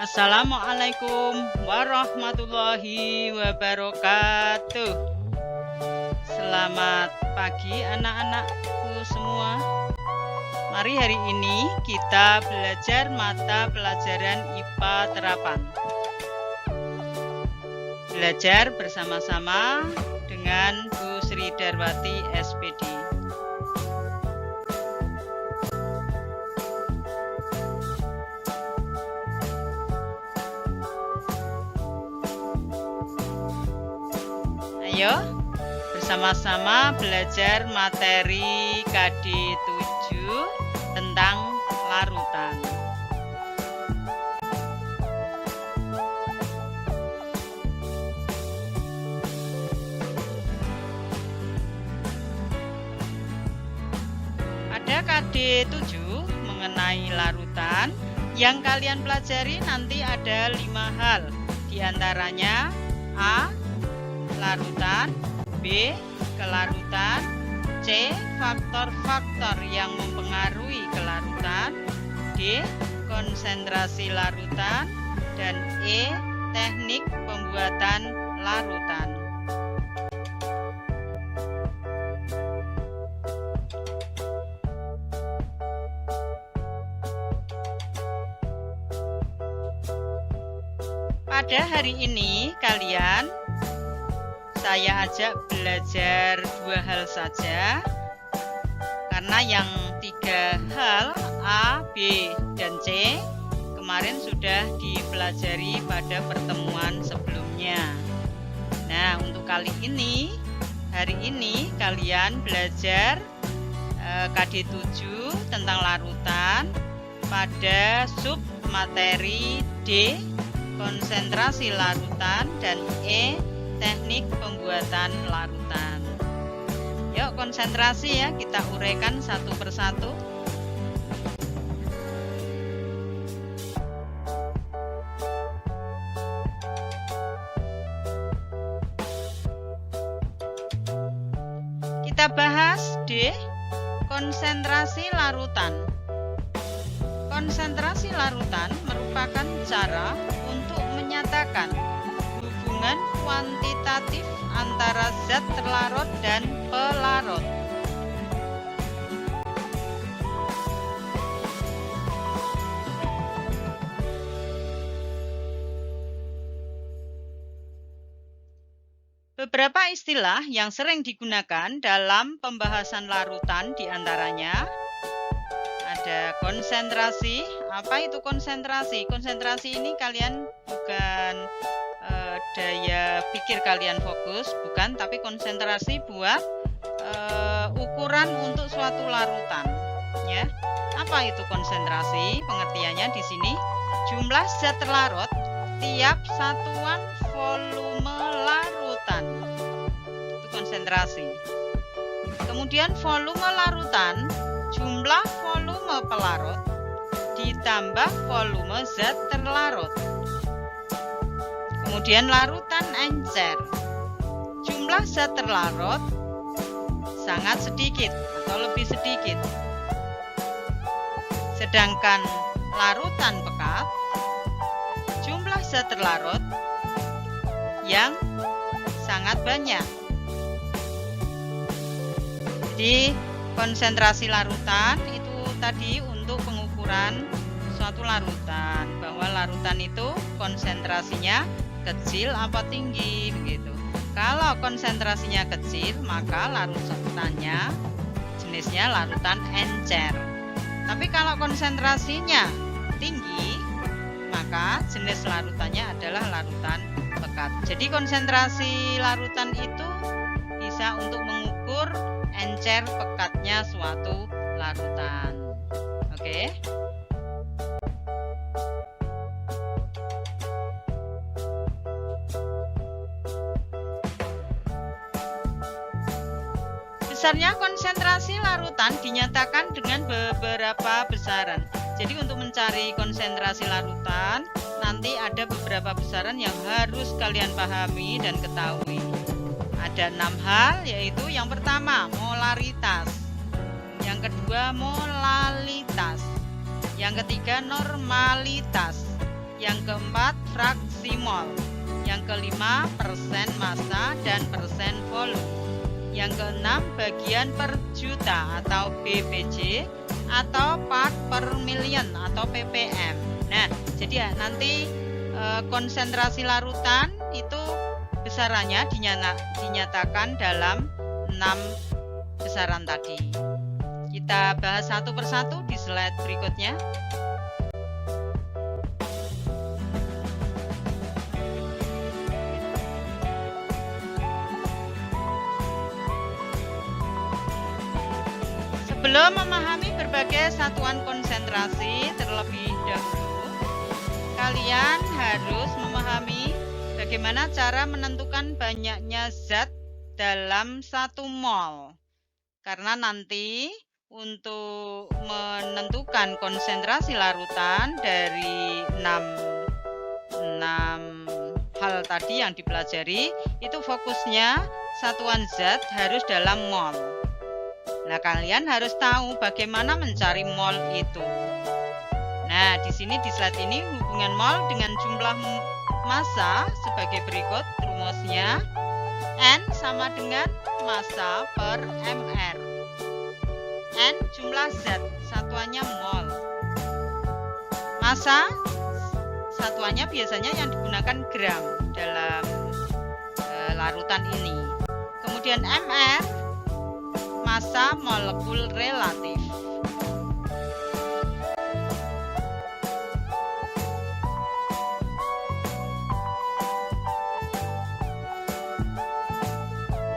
Assalamualaikum warahmatullahi wabarakatuh. Selamat pagi anak-anakku semua. Mari hari ini kita belajar mata pelajaran IPA terapan. Belajar bersama-sama dengan Bu Sri Darwati SPD. Ayo bersama-sama belajar materi KD 7 tentang larutan. Pada KD 7 mengenai larutan, yang kalian pelajari nanti ada 5 hal. Di antaranya A. Larutan, B. Kelarutan, C. Faktor-faktor yang mempengaruhi kelarutan, D. Konsentrasi larutan, dan E. Teknik pembuatan larutan. Pada hari ini saya ajak belajar 2 hal saja, karena yang 3 hal A, B, dan C kemarin sudah dipelajari pada pertemuan sebelumnya. Nah, untuk hari ini kalian belajar KD 7 tentang larutan pada sub materi D, konsentrasi larutan, dan E, teknik pembuatan larutan. Yuk konsentrasi ya, kita uraikan satu persatu. Kita bahas D, konsentrasi larutan. Konsentrasi larutan merupakan cara untuk menyatakan hubungan kuantitatif antara zat terlarut dan pelarut. Beberapa istilah yang sering digunakan dalam pembahasan larutan diantaranya ada konsentrasi. Apa itu konsentrasi? Konsentrasi ini kalian bukan daya pikir kalian fokus, bukan, tapi konsentrasi buat ukuran untuk suatu larutan, ya. Apa itu konsentrasi? Pengertiannya di sini jumlah zat terlarut tiap satuan volume larutan. Itu konsentrasi. Kemudian volume larutan, jumlah volume pelarut ditambah volume zat terlarut. Kemudian larutan encer, jumlah zat terlarut sangat sedikit atau lebih sedikit. Sedangkan larutan pekat, jumlah zat terlarut yang sangat banyak. Jadi konsentrasi larutan itu tadi untuk pengukuran suatu larutan, bahwa larutan itu konsentrasinya kecil apa tinggi begitu. Kalau konsentrasinya kecil, maka larutannya jenisnya larutan encer. Tapi kalau konsentrasinya tinggi, maka jenis larutannya adalah larutan pekat. Jadi konsentrasi larutan itu bisa untuk mengukur encer pekatnya suatu larutan. Oke. Besarnya konsentrasi larutan dinyatakan dengan beberapa besaran. Jadi untuk mencari konsentrasi larutan, nanti ada beberapa besaran yang harus kalian pahami dan ketahui. Ada 6 hal, yaitu yang pertama molaritas, yang kedua molalitas, yang ketiga normalitas, Yang keempat, fraksi mol. Yang kelima, persen massa dan persen volume. Yang keenam, bagian per juta atau BPJ atau part per million atau ppm. Nah, jadi ya, nanti konsentrasi larutan itu besarannya dinyatakan dalam 6 besaran tadi. Kita bahas satu persatu di slide berikutnya. Sebelum memahami berbagai satuan konsentrasi terlebih dahulu, kalian harus memahami bagaimana cara menentukan banyaknya zat dalam 1 mol. Karena nanti untuk menentukan konsentrasi larutan dari 6 hal tadi yang dipelajari, itu fokusnya satuan zat harus dalam mol. Nah, kalian harus tahu bagaimana mencari mol itu. Nah, di sini di slide ini hubungan mol dengan jumlah massa sebagai berikut rumusnya. N sama dengan massa per mR. N jumlah zat, satuannya mol. Massa satuannya biasanya yang digunakan gram dalam larutan ini. Kemudian mR, massa molekul relatif.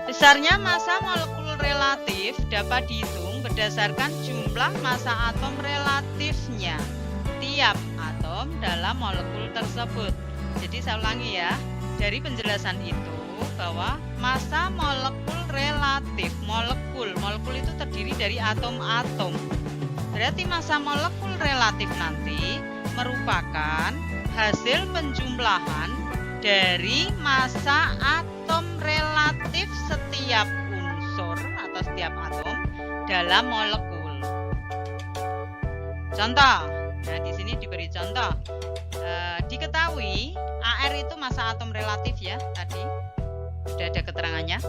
Besarnya massa molekul relatif dapat dihitung berdasarkan jumlah massa atom relatifnya tiap atom dalam molekul tersebut. Jadi saya ulangi ya, dari penjelasan itu bahwa massa molekul relatif, molekul itu terdiri dari atom-atom. Berarti massa molekul relatif nanti merupakan hasil penjumlahan dari massa atom relatif setiap unsur atau setiap atom dalam molekul. Contoh, nah di sini diberi contoh. Diketahui AR itu massa atom relatif ya, tadi sudah ada keterangannya.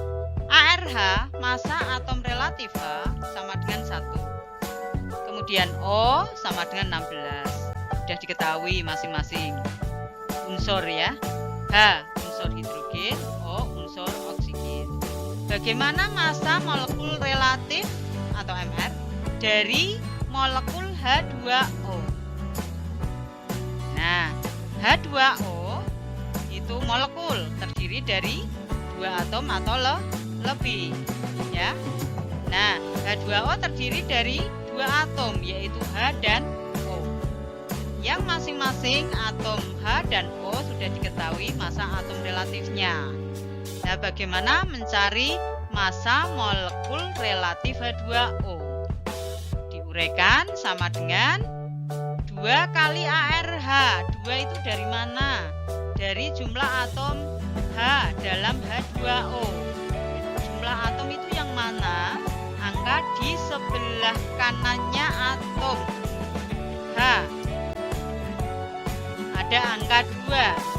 ARH massa atom relatif H sama dengan 1. Kemudian O sama dengan 16. Sudah diketahui masing-masing unsur ya. H unsur hidrogen, O unsur oksigen. Bagaimana massa molekul relatif atau MR dari molekul H2O? Nah, H2O itu molekul terdiri dari 2 atom atau lebih ya. Nah, H2O terdiri dari 2 atom yaitu H dan O. Yang masing-masing atom H dan O sudah diketahui massa atom relatifnya. Nah, bagaimana mencari massa molekul relatif H2O? Diuraikan sama dengan 2 kali ARH. 2 itu dari mana? Dari jumlah atom H dalam H2O. Jumlah atom itu yang mana? Angka di sebelah kanannya atom H. Ada angka 2.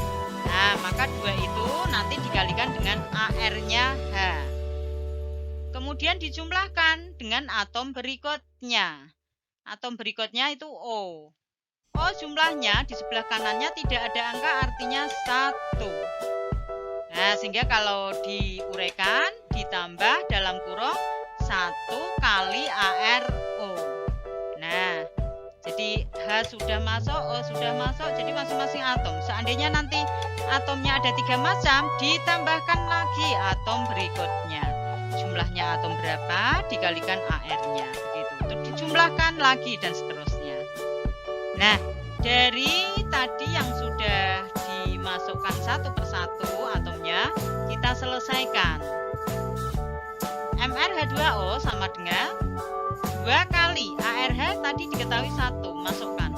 Nah, maka 2 itu nanti dikalikan dengan AR-nya H. Kemudian dijumlahkan dengan atom berikutnya. Atom berikutnya itu O. O jumlahnya di sebelah kanannya tidak ada angka, artinya 1. Nah, sehingga kalau diuraikan ditambah dalam kurung 1 kali ARO. Nah, jadi H sudah masuk, O sudah masuk, jadi masing-masing atom. Seandainya nanti atomnya ada 3 macam, ditambahkan lagi atom berikutnya. Jumlahnya atom berapa dikalikan AR-nya, begitu. Untuk dijumlahkan lagi dan seterusnya. Nah, dari tadi yang sudah dimasukkan satu persatu atomnya, kita selesaikan. MrH2O sama dengan 2 kali ARH tadi diketahui 1, masukkan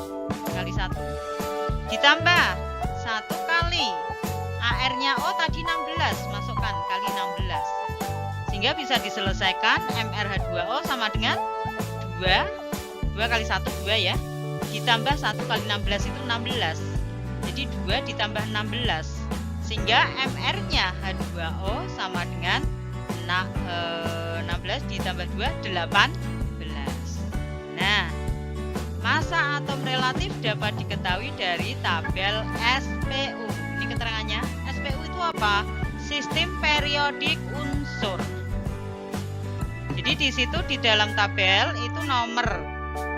kali 1. Ditambah 1 kali AR-nya O tadi 16, masukkan kali 16. Sehingga bisa diselesaikan MrH2O sama dengan 2 kali 1 2 ya. Ditambah 1 kali 16 itu 16. Jadi 2 ditambah 16. Sehingga MR-nya H2O sama dengan 16 ditambah 2, 18. Nah, masa atom relatif dapat diketahui dari tabel SPU. Ini keterangannya. SPU itu apa? Sistem periodik unsur. Jadi di situ di dalam tabel itu nomor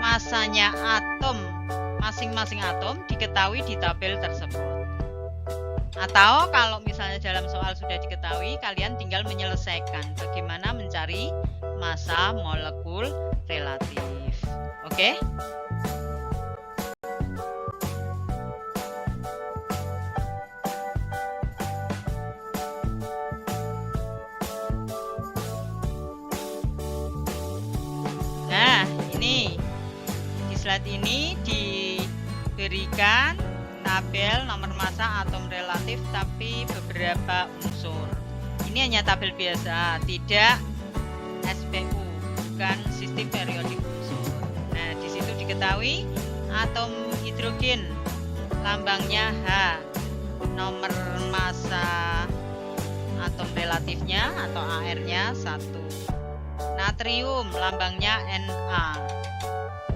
masanya atom, masing-masing atom diketahui di tabel tersebut. Atau kalau misalnya dalam soal sudah diketahui, kalian tinggal menyelesaikan bagaimana mencari massa molekul relatif. Oke? Nah, ini di slide ini diberikan tabel nomor massa atom relatif tapi beberapa unsur. Ini hanya tabel biasa, tidak SPU, bukan sistem periodik unsur. Nah, di situ diketahui atom hidrogen lambangnya H, nomor massa atom relatifnya atau AR-nya 1. Natrium lambangnya Na,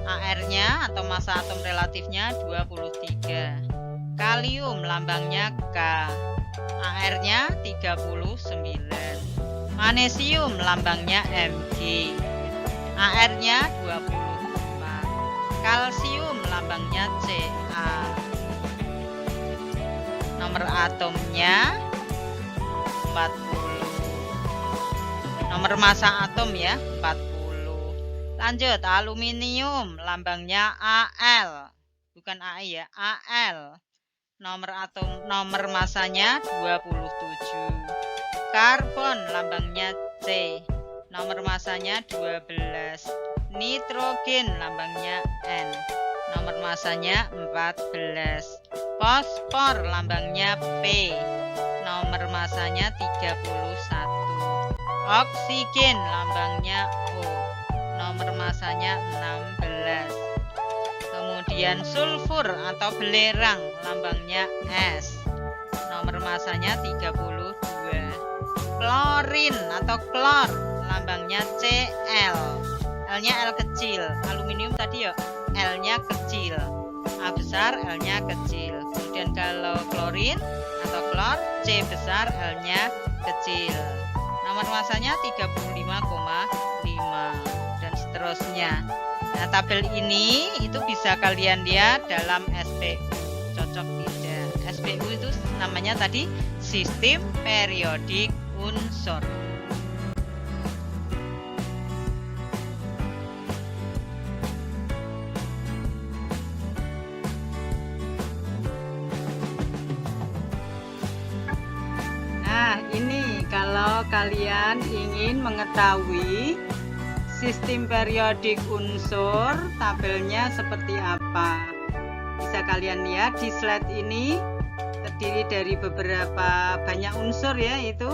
AR-nya atau massa atom relatifnya 23. Kalium lambangnya K, AR-nya 39. Manesium lambangnya Mg, AR-nya 24. Kalsium lambangnya Ca, nomor atomnya 40. Nomor massa atom ya 40. Lanjut, aluminium lambangnya Al, bukan Ai ya, Al. Nomor massanya 27. Karbon lambangnya C, nomor massanya 12. Nitrogen lambangnya N, nomor massanya 14. Fosfor lambangnya P, nomor massanya 31. Oksigen lambangnya O, nomor massanya 16. Kemudian sulfur atau belerang lambangnya S, nomor massanya 32. Klorin atau klor lambangnya Cl, L-nya L kecil. Aluminium tadi ya L-nya kecil, A besar, L-nya kecil. Kemudian kalau klorin atau klor, C besar, L-nya kecil. Nomor masanya 35,5 dan seterusnya. Nah, tabel ini itu bisa kalian lihat dalam SPU. Cocok tidak? SPU itu namanya tadi sistem periodik unsur. Nah, ini kalau kalian ingin mengetahui sistem periodik unsur, tabelnya seperti apa? Bisa kalian lihat di slide ini, terdiri dari beberapa banyak unsur ya, itu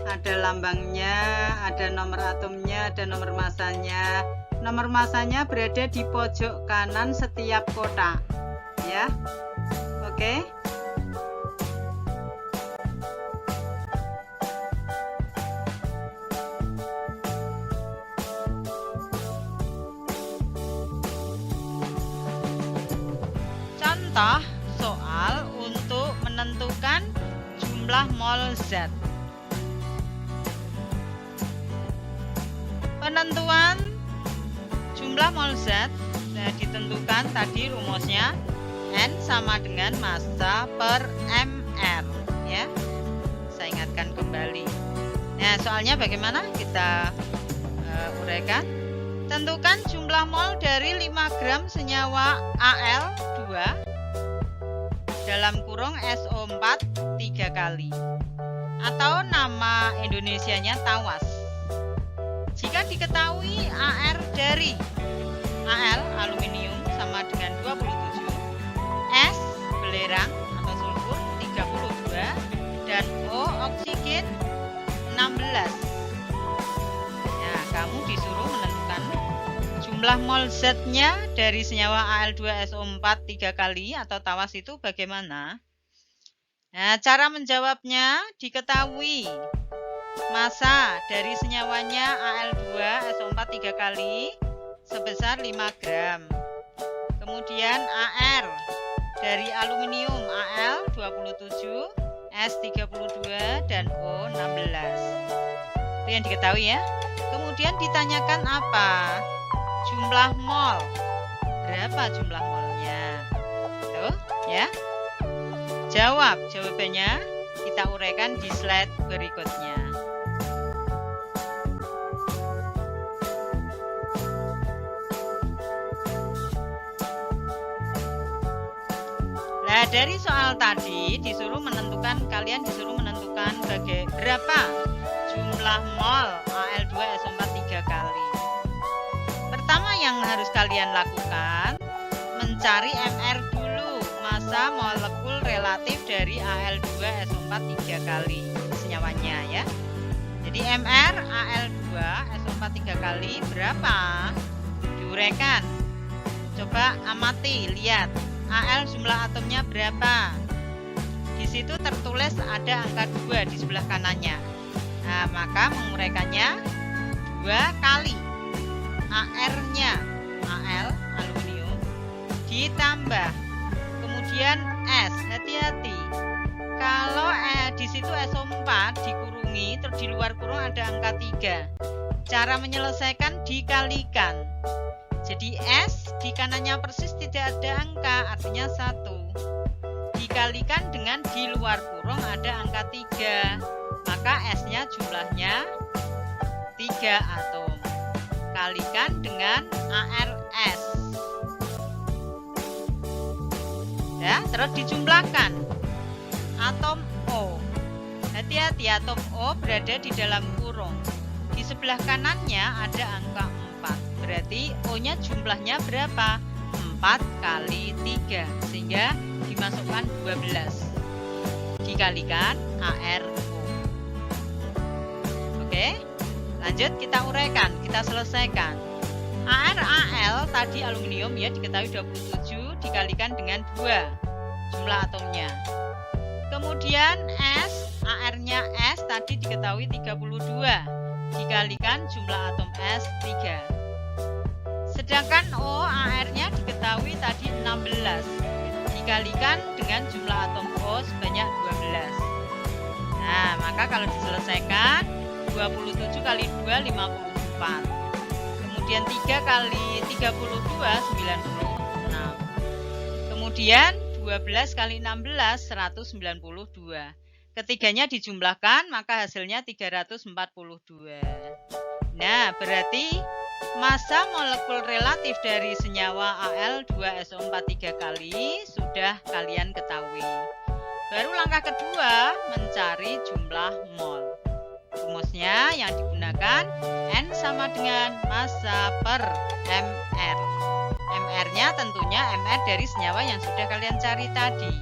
ada lambangnya, ada nomor atomnya, ada nomor massanya. Nomor massanya berada di pojok kanan setiap kotak ya. Oke. Contoh soal untuk menentukan jumlah mol zat. Penentuan jumlah mol zat ditentukan tadi rumusnya N sama dengan massa per mR ya. Saya ingatkan kembali. Nah, soalnya bagaimana kita uraikan? Tentukan jumlah mol dari 5 gram senyawa Al2 dalam kurung SO4 3 kali atau nama Indonesianya tawas. Jika diketahui AR dari Al aluminium sama dengan 27, S belerang atau sulfur 32 dan O oksigen 16. Nah, kamu disuruh menentukan jumlah mol Z-nya dari senyawa Al2SO4 3 kali atau tawas itu bagaimana? Nah, cara menjawabnya diketahui. Massa dari senyawanya Al2SO4 3 kali sebesar 5 gram. Kemudian AR dari aluminium Al27, S32, dan O16. Itu yang diketahui ya. Kemudian ditanyakan apa? Jumlah mol. Berapa jumlah molnya? Tuh, ya. Jawab. Jawabannya kita uraikan di slide berikutnya. Nah, dari soal tadi kalian disuruh menentukan berapa jumlah mol Al2SO4 3 kali. Pertama yang harus kalian lakukan, mencari MR dulu, massa molekul relatif dari Al2SO4 3 kali senyawanya ya. Jadi MR Al2SO4 3 kali berapa? Diuraikan. Coba amati, lihat. Al jumlah atomnya berapa? Di situ tertulis ada angka 2 di sebelah kanannya. Nah, maka menguraikannya 2 kali AR-nya, Al aluminium ditambah kemudian S. Hati-hati. Kalau di situ SO4 dikurungi, terus di luar kurung ada angka 3. Cara menyelesaikan dikalikan. Jadi S di kanannya persis tidak ada angka, artinya 1. Dikalikan dengan di luar kurung ada angka 3. Maka S-nya jumlahnya 3 atom. Kalikan dengan ARS. Ya, terus dijumlahkan. Atom O. Hati-hati, atom O berada di dalam kurung. Di sebelah kanannya ada angka 4. Berarti O-nya jumlahnya berapa? 4 kali 3. Sehingga dimasukkan 12. Dikalikan ARO. Oke, lanjut kita uraikan, kita selesaikan. AR-Al tadi aluminium ya diketahui 27 dikalikan dengan 2 jumlah atomnya. Kemudian S, AR-nya S tadi diketahui 32 dikalikan jumlah atom S 3. Sedangkan O, AR-nya diketahui tadi 16 dikalikan dengan jumlah atom O sebanyak 12. Nah, maka kalau diselesaikan 27 kali 2 54. Kemudian 3 kali 32 96. Kemudian 12 kali 16 192. Ketiganya dijumlahkan maka hasilnya 342. Nah, berarti massa molekul relatif dari senyawa Al2SO4 3 kali sudah kalian ketahui. Baru langkah kedua, mencari jumlah mol. Rumusnya yang digunakan N sama dengan massa per MR. MR-nya tentunya MR dari senyawa yang sudah kalian cari tadi.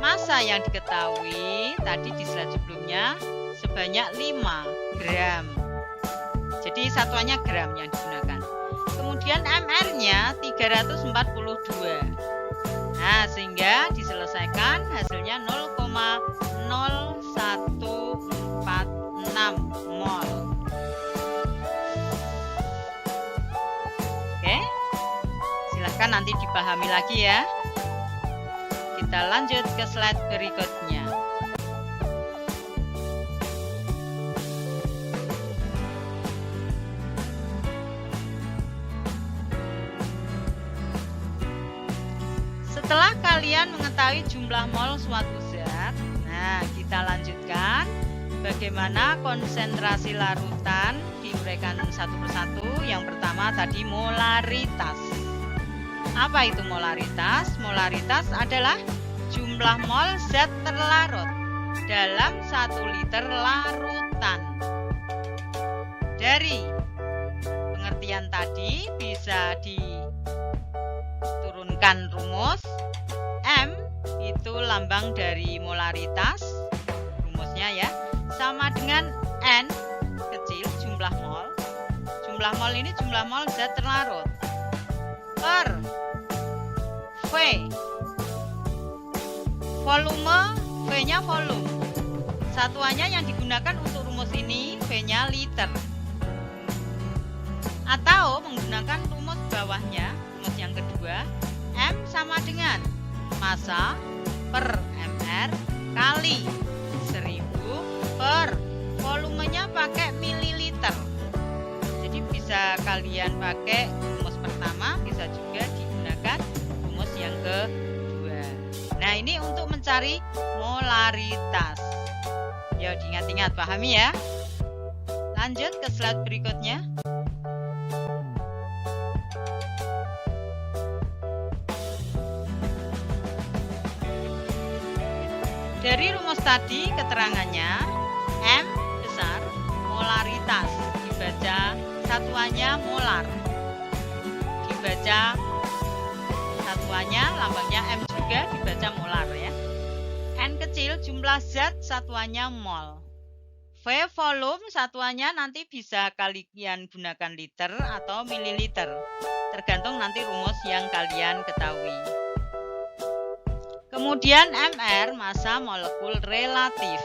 Massa yang diketahui tadi di slide sebelumnya sebanyak 5 gram. Jadi satuannya gram yang digunakan. Kemudian MR-nya 342. Nah, sehingga diselesaikan hasilnya 0,0146 mol. Oke, silahkan nanti dipahami lagi ya. Kita lanjut ke slide berikutnya. Setelah kalian mengetahui jumlah mol suatu zat, nah kita lanjutkan bagaimana konsentrasi larutan diuraikan satu persatu. Yang pertama tadi molaritas. Apa itu molaritas? Molaritas adalah jumlah mol zat terlarut dalam 1 liter larutan. Dari pengertian tadi bisa diturunkan rumus. M itu lambang dari molaritas, rumusnya ya, sama dengan N kecil jumlah mol jumlah mol ini jumlah mol zat terlarut per V. Volume, V-nya volume. Satuannya yang digunakan untuk rumus ini V-nya liter. Atau menggunakan rumus bawahnya, rumus yang kedua, M sama dengan massa per mR kali 1000 per volumenya pakai mililiter. Jadi bisa kalian pakai rumus pertama, bisa juga digunakan rumus yang kedua. Nah, ini untuk mencari molaritas. Yo, diingat-ingat, pahami ya. Lanjut ke slide berikutnya. Dari rumus tadi keterangannya M besar, molaritas dibaca satuannya molar. Dibaca satuannya lambangnya M juga dibaca molar ya. N kecil jumlah zat satuannya mol. V volume satuannya nanti bisa kalian gunakan liter atau mililiter. Tergantung nanti rumus yang kalian ketahui. Kemudian MR massa molekul relatif.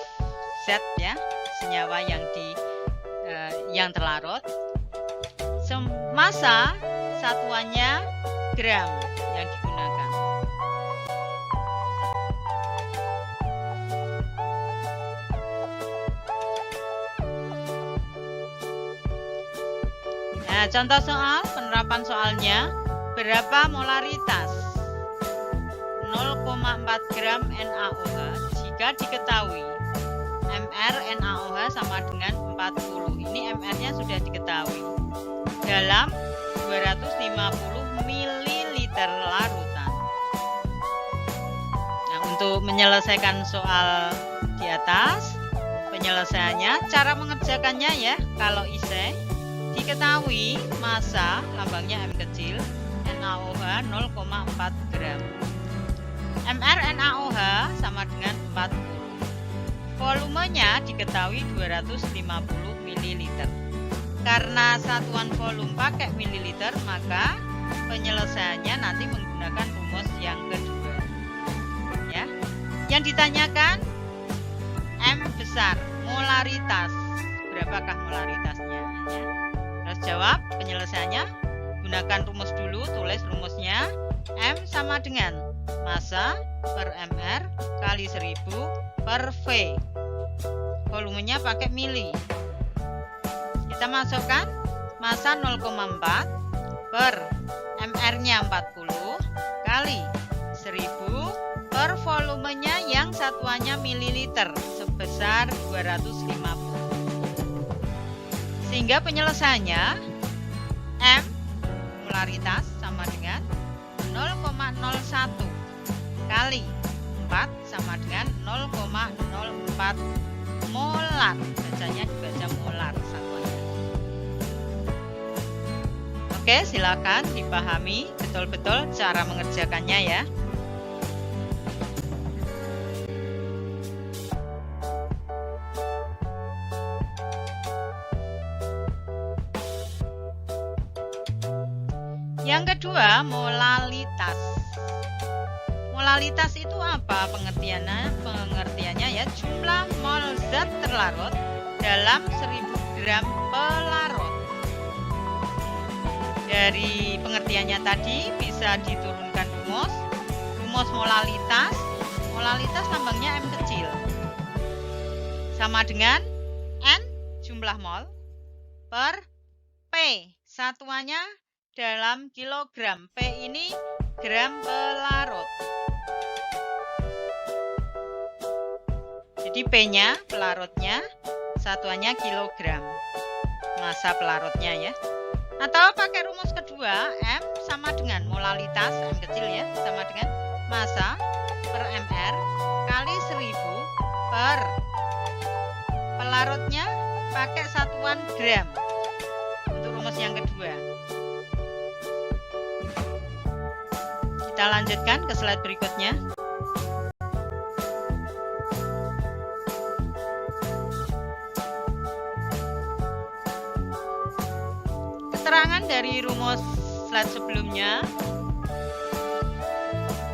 Z ya, senyawa yang terlarut. Massa satuannya gram yang digunakan. Nah, contoh soal, penerapan soalnya, berapa molaritas 0,4 gram NaOH jika diketahui MR NaOH sama dengan 40. Ini MR-nya sudah diketahui dalam 250 ml larutan. Nah, untuk menyelesaikan soal di atas, penyelesaiannya, cara mengerjakannya ya, kalau iseng diketahui massa lambangnya M kecil, NaOH 0,4 gram. MR NaOH sama dengan 40. Volumenya diketahui 250 ml. Karena satuan volume pakai mililiter, maka penyelesaiannya nanti menggunakan rumus yang kedua. Ya. Yang ditanyakan M besar, molaritas. Berapakah molaritasnya? Ya. Terus jawab penyelesaiannya. Gunakan rumus dulu, tulis rumusnya. M sama dengan massa per mR kali 1000 per V. Volumenya pakai mili. Kita masukkan massa 0,4 per mR-nya 40 kali 1000 per volumenya yang satuannya mililiter sebesar 250. Sehingga penyelesaiannya M molaritas sama dengan 0,01 kali 4 sama dengan 0,04 molar. Bacanya dibaca molar satuannya. Oke, silakan dipahami betul-betul cara mengerjakannya ya. Yang kedua, molalitas. Molalitas itu apa pengertiannya? Pengertiannya ya, jumlah mol zat terlarut dalam 1000 gram pelarut. Dari pengertiannya tadi bisa diturunkan rumus molalitas. Molalitas lambangnya M kecil. Sama dengan N jumlah mol per P. Satuannya dalam kilogram. P ini gram pelarut. Jadi P-nya pelarutnya, satuannya kilogram. Massa pelarutnya ya. Atau pakai rumus kedua, M sama dengan molalitas, M kecil ya, sama dengan massa per mR kali 1000 per pelarutnya pakai satuan gram. Untuk rumus yang kedua. Kita lanjutkan ke slide berikutnya. Keterangan dari rumus slide sebelumnya,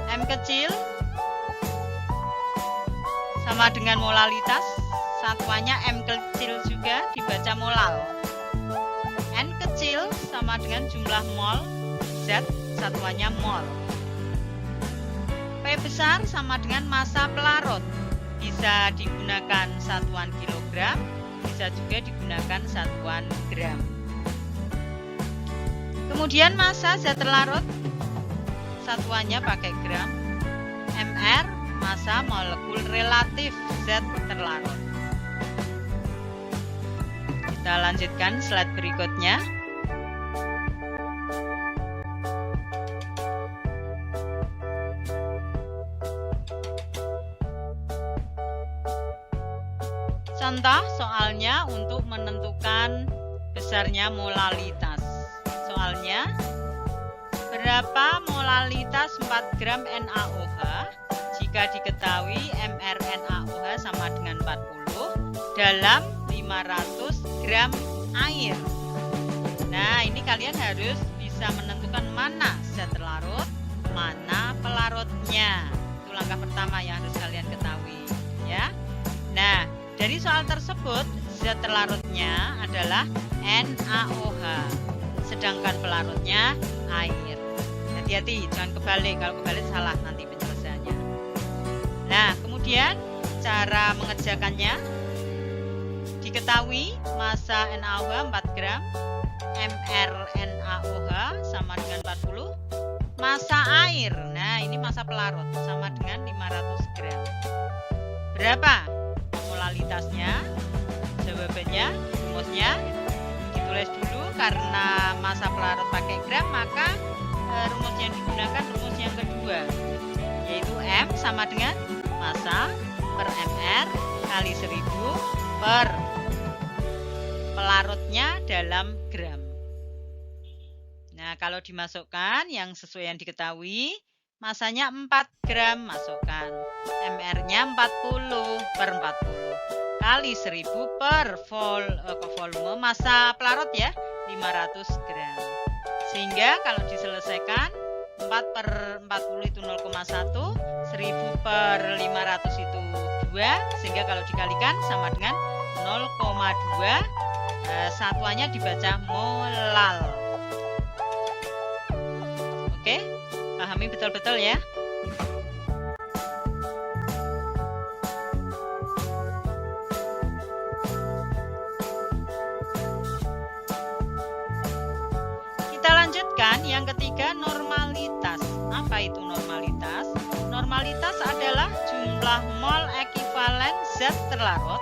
M kecil sama dengan molalitas, satuannya M kecil juga dibaca molal. N kecil sama dengan jumlah mol, Z satuannya mol. P besar sama dengan massa pelarut, bisa digunakan satuan kilogram, bisa juga digunakan satuan gram. Kemudian massa zat terlarut, satuannya pakai gram. Mr, massa molekul relatif zat terlarut. Kita lanjutkan slide berikutnya. Contoh soalnya untuk menentukan besarnya molalitas. Soalnya, berapa molalitas 4 gram NaOH jika diketahui mRNaOH sama dengan 40 dalam 500 gram air. Nah, ini kalian harus bisa menentukan mana zat terlarut, mana pelarutnya. Itu langkah pertama yang harus kalian ketahui, ya. Nah, dari soal tersebut, zat terlarutnya adalah NaOH, sedangkan pelarutnya air. Hati-hati, jangan kebalik. Kalau kebalik salah nanti penyelesaiannya. Nah, kemudian cara mengerjakannya, diketahui massa NaOH 4 gram, mRNaOH sama dengan 40, massa air, nah ini massa pelarut, sama dengan 500 gram. Berapa molalitasnya? Jawabannya, rumusnya ditulis dulu. Karena massa pelarut pakai gram, maka rumus yang digunakan rumus yang kedua, yaitu M sama dengan massa per mR kali 1000 per pelarutnya dalam gram. Nah, kalau dimasukkan yang sesuai yang diketahui, masanya 4 gram, masukkan mR-nya 40 per 40 kali 1000 per volume massa pelarut ya, 500 gram. Sehingga kalau diselesaikan 4 per 40 itu 0,1, 1000 per 500 itu 2, sehingga kalau dikalikan sama dengan 0,2, satuannya dibaca molal. Oke, pahami betul-betul ya. Kita lanjutkan yang ketiga, normalitas. Apa itu normalitas? Normalitas adalah jumlah mol ekivalen zat terlarut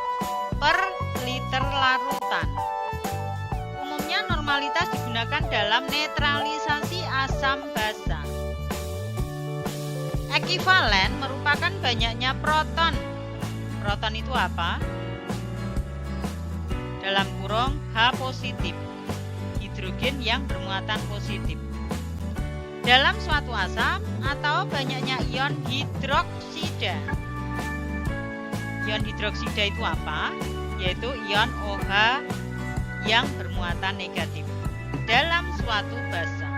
per liter larutan. Umumnya normalitas digunakan dalam netralisasi asam basa. Ekivalen merupakan banyaknya proton. Proton itu apa? Dalam kurung H positif, hidrogen yang bermuatan positif. Dalam suatu asam atau banyaknya ion hidroksida. Ion hidroksida itu apa? Yaitu ion OH yang bermuatan negatif dalam suatu basa.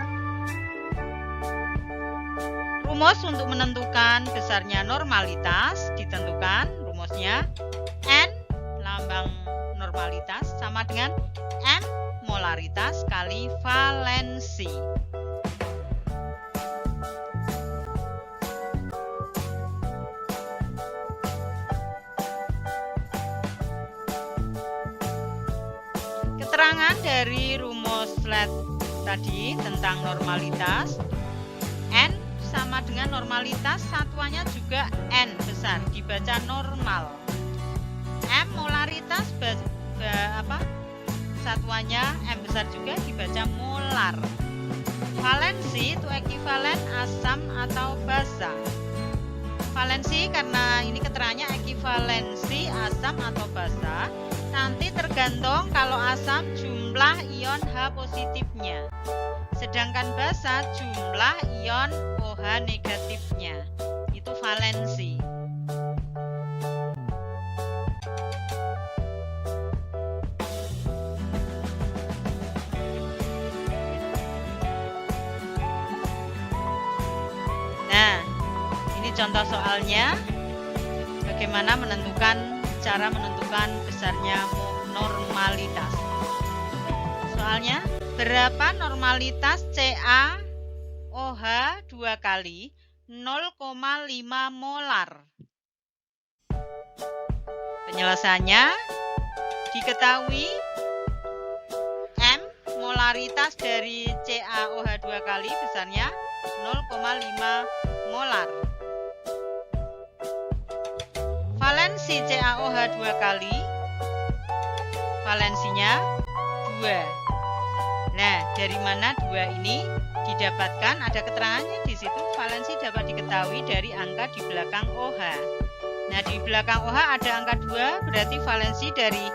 Rumus untuk menentukan besarnya normalitas ditentukan, rumusnya N lambang normalitas sama dengan M molaritas kali valensi. Keterangan dari rumus slide tadi tentang normalitas, N sama dengan normalitas, satuannya juga N besar, dibaca normal. M molaritas satuannya M besar juga dibaca molar. Valensi itu ekivalen asam atau basa. Valensi karena ini keterangannya ekivalensi asam atau basa, nanti tergantung kalau asam jumlah ion H positifnya, sedangkan basa jumlah ion OH negatifnya. Itu valensi. Ikuti contoh soalnya. Bagaimana cara menentukan besarnya normalitas. Soalnya, berapa normalitas CaOH 2 kali 0,5 molar? Penyelesaiannya diketahui M molaritas dari CaOH 2 kali besarnya 0,5 molar. Valensi CaOH 2 kali, valensinya 2. Nah, dari mana 2 ini didapatkan? Ada keterangannya di situ. Valensi dapat diketahui dari angka di belakang OH. Nah, di belakang OH ada angka 2, berarti valensi dari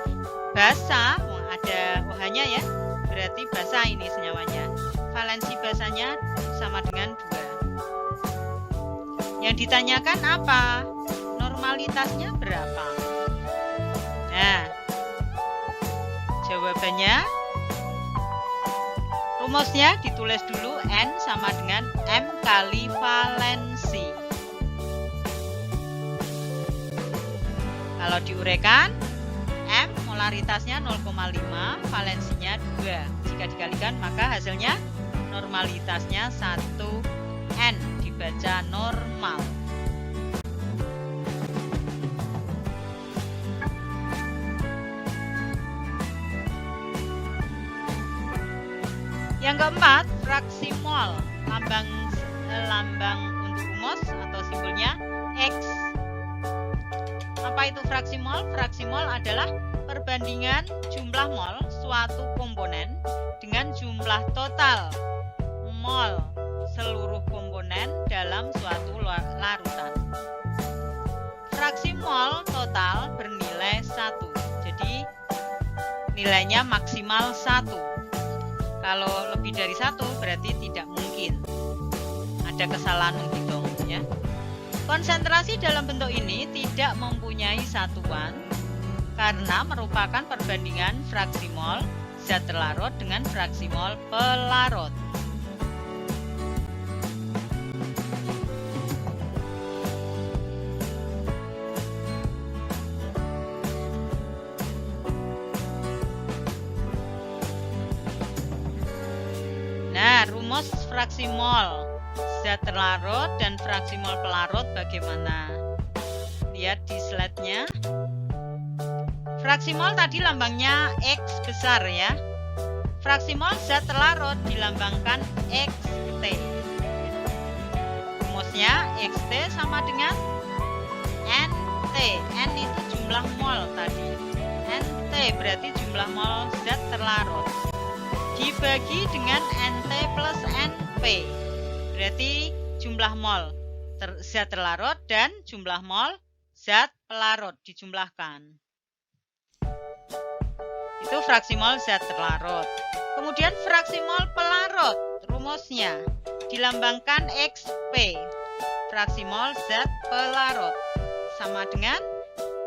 basa, ada OH-nya ya, berarti basa ini senyawanya. Valensi basanya sama dengan 2. Yang ditanyakan apa? Normalitasnya berapa? Nah, jawabannya, rumusnya ditulis dulu, N sama dengan M kali valensi. Kalau diuraikan, M molaritasnya 0,5, valensinya 2. Jika dikalikan maka hasilnya normalitasnya 1N, dibaca normal. Yang keempat, fraksi mol. Lambang untuk rumus atau simbolnya X. Apa itu fraksi mol? Fraksi mol adalah perbandingan jumlah mol suatu komponen dengan jumlah total mol seluruh komponen dalam suatu larutan. Fraksi mol total bernilai 1. Jadi nilainya maksimal 1. Kalau lebih dari 1 berarti tidak mungkin. Ada kesalahan menghitung ya. Konsentrasi dalam bentuk ini tidak mempunyai satuan karena merupakan perbandingan fraksi mol zat terlarut dengan fraksi mol pelarut. Nah, rumus fraksi mol zat terlarut dan fraksi mol pelarut bagaimana? Lihat di slide-nya. Fraksi mol tadi lambangnya X besar ya. Fraksi mol zat terlarut dilambangkan XT. Rumusnya XT sama dengan NT. N itu jumlah mol tadi. NT berarti jumlah mol zat terlarut. Dibagi dengan NT plus NP, berarti jumlah mol zat terlarut dan jumlah mol zat pelarut dijumlahkan. Itu fraksi mol zat terlarut. Kemudian fraksi mol pelarut, rumusnya dilambangkan XP. Fraksi mol zat pelarut sama dengan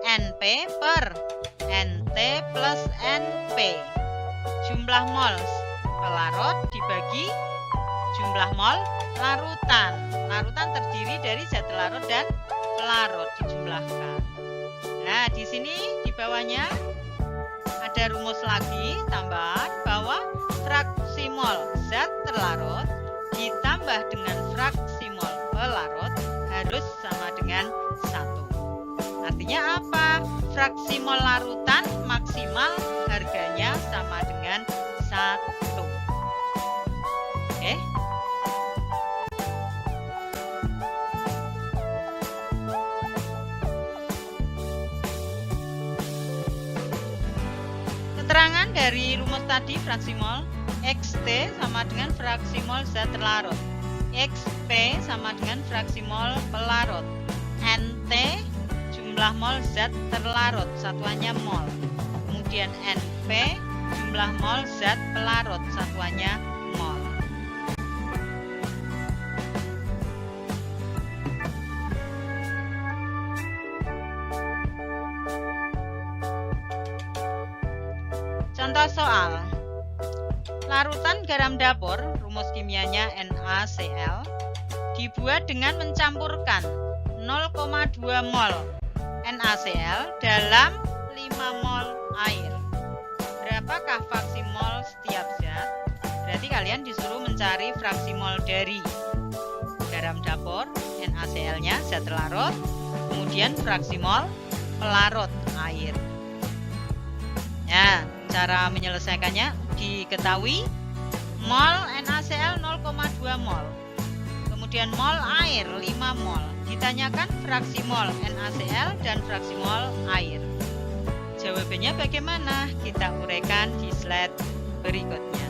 NP per NT plus NP. Jumlah mol pelarut dibagi jumlah mol larutan. Larutan terdiri dari zat terlarut dan pelarut dijumlahkan. Nah, di sini di bawahnya ada rumus lagi tambahan bahwa fraksi mol zat terlarut ditambah dengan fraksi mol pelarut harus sama dengan 1. Artinya apa? Fraksi mol larutan maksimal harganya sama dengan 1. Oke. Keterangan dari rumus tadi fraksi mol, XT sama dengan fraksi mol zat terlarut, XP sama dengan fraksi mol pelarut, NT jumlah mol zat terlarut, satuannya mol. Kemudian NP jumlah mol zat pelarut, satuannya mol. Contoh soal. Larutan garam dapur, rumus kimianya NaCl, dibuat dengan mencampurkan 0,2 mol NaCl dalam 5 mol air. Berapakah fraksi mol setiap zat? Berarti kalian disuruh mencari fraksi mol dari garam dapur, NaCl-nya, zat larut, kemudian fraksi mol pelarut, air. Ya, cara menyelesaikannya diketahui mol NaCl 0,2 mol. Kemudian mol air 5 mol. Ditanyakan fraksi mol NaCl dan fraksi mol air. Jawabannya bagaimana? Kita uraikan di slide berikutnya.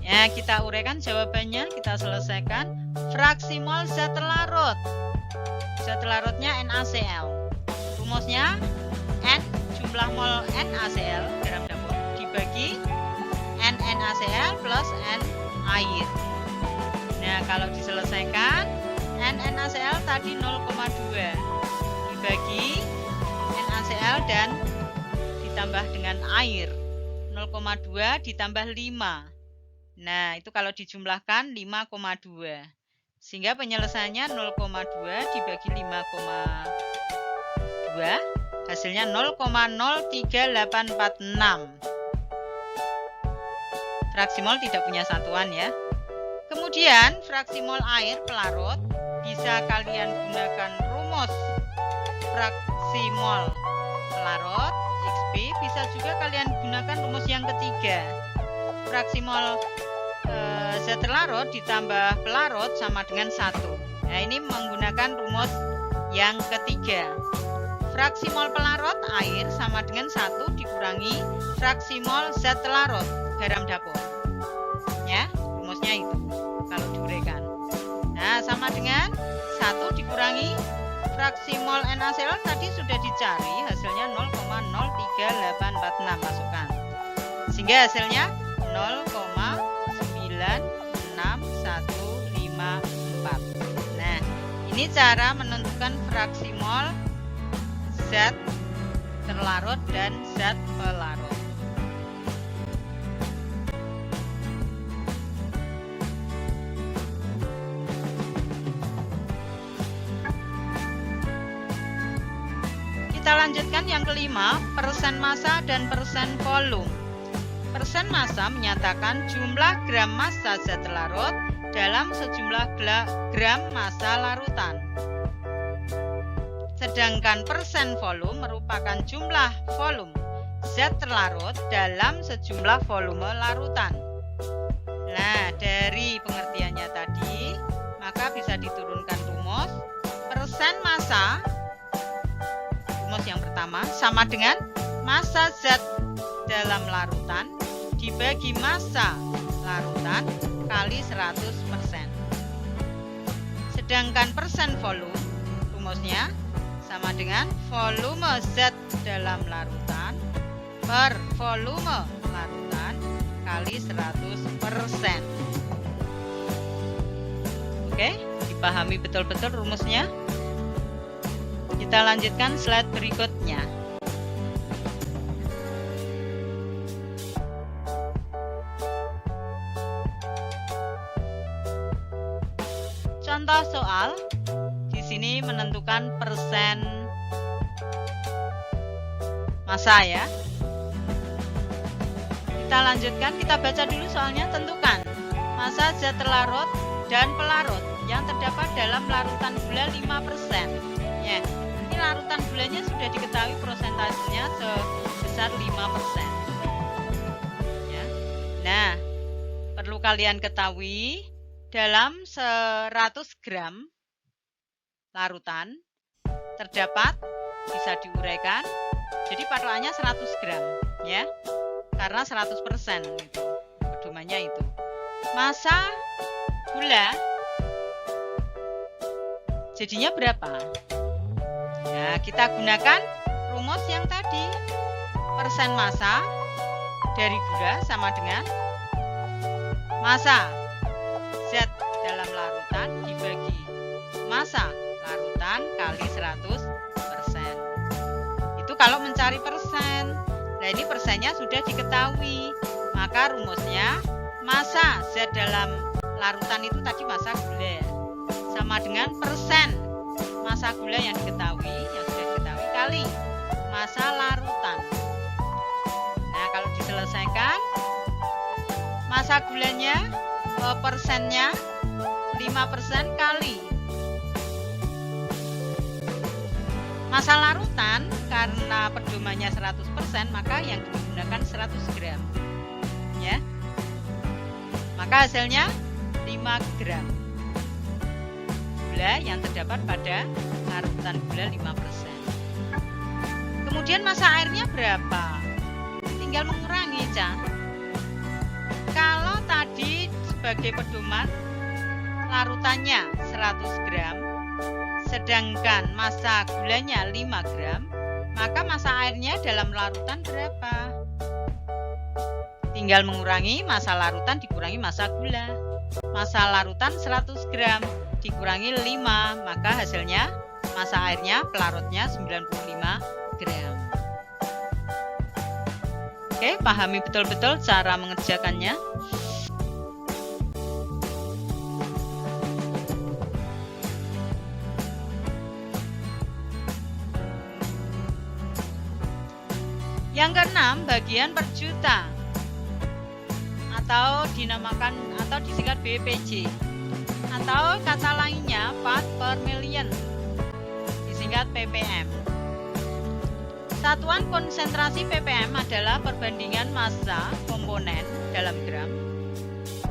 Ya, kita uraikan jawabannya, kita selesaikan. Fraksi mol zat larut. Zat larutnya NaCl. Rumusnya N jumlah mol NaCl garam dapur dibagi N NaCl plus N air. Nah, kalau diselesaikan N NaCl tadi 0,2 dibagi NaCl dan ditambah dengan air 0,2 ditambah 5. Nah, itu kalau dijumlahkan 5,2. Sehingga penyelesaiannya 0,2 dibagi 5,2 hasilnya 0,03846. Fraksi mol tidak punya satuan ya. Kemudian fraksi mol air pelarut bisa kalian gunakan rumus fraksi mol pelarut XP, bisa juga kalian gunakan rumus yang ketiga. Fraksi mol zat larut ditambah pelarut sama dengan 1. Nah, ini menggunakan rumus yang ketiga. Fraksi mol pelarut air sama dengan 1 dikurangi fraksi mol zat larut garam dapur. Ya, rumusnya itu kalau diuraikan. Nah, sama dengan 1 dikurangi fraksi mol NaCl tadi sudah dicari, hasilnya 0,03846, masukkan. Sehingga hasilnya 0,96154. Nah, ini cara menentukan fraksi mol zat terlarut dan zat pelarut. Kita lanjutkan yang kelima, persen massa dan persen volume. Persen massa menyatakan jumlah gram massa zat larut dalam sejumlah gram massa larutan. Sedangkan persen volume merupakan jumlah volume zat terlarut dalam sejumlah volume larutan. Nah, dari pengertiannya tadi, maka bisa diturunkan rumus persen massa. Rumus yang pertama sama dengan massa zat dalam larutan dibagi massa larutan kali 100%. Sedangkan persen volume, rumusnya sama dengan volume zat dalam larutan per volume larutan kali 100%. Oke, dipahami betul-betul rumusnya. Kita lanjutkan slide berikutnya. Contoh soal, di sini menentukan persen massa ya. Kita lanjutkan, kita baca dulu soalnya. Tentukan massa zat terlarut dan pelarut yang terdapat dalam larutan gula 5%. Ya, ini larutan gulanya sudah diketahui prosentasenya sebesar 5%. Ya. Nah, perlu kalian ketahui dalam 100 gram larutan terdapat, bisa diuraikan, jadi patokannya 100 gram ya, karena 100% itu pedomannya itu. Massa gula jadinya berapa? Nah, kita gunakan rumus yang tadi, persen massa dari gula sama dengan massa zat dalam larutan dibagi massa larutan kali 100%. Itu kalau mencari persen. Nah, Nah, ini persennya sudah diketahui. Maka rumusnya massa zat dalam larutan itu tadi massa gula sama dengan persen massa gula yang diketahui, yang sudah diketahui kali massa larutan. Nah, kalau diselesaikan massa gulanya persennya 5% kali massa larutan, karena pedomannya 100%, maka yang digunakan 100 gram ya. Maka hasilnya 5 gram gula yang terdapat pada larutan gula 5%. Kemudian massa airnya berapa? Tinggal mengurangi, Ca. Kalau tadi sebagai pedoman larutannya 100 gram, sedangkan massa gulanya 5 gram, maka massa airnya dalam larutan berapa? Tinggal mengurangi massa larutan dikurangi massa gula. Massa larutan 100 gram dikurangi 5, maka hasilnya massa airnya pelarutnya 95 gram. Oke, pahami betul-betul cara mengerjakannya. Yang keenam, bagian per juta atau dinamakan atau disingkat BPJ, atau kata lainnya part per million, disingkat ppm. Satuan konsentrasi ppm adalah perbandingan massa komponen dalam gram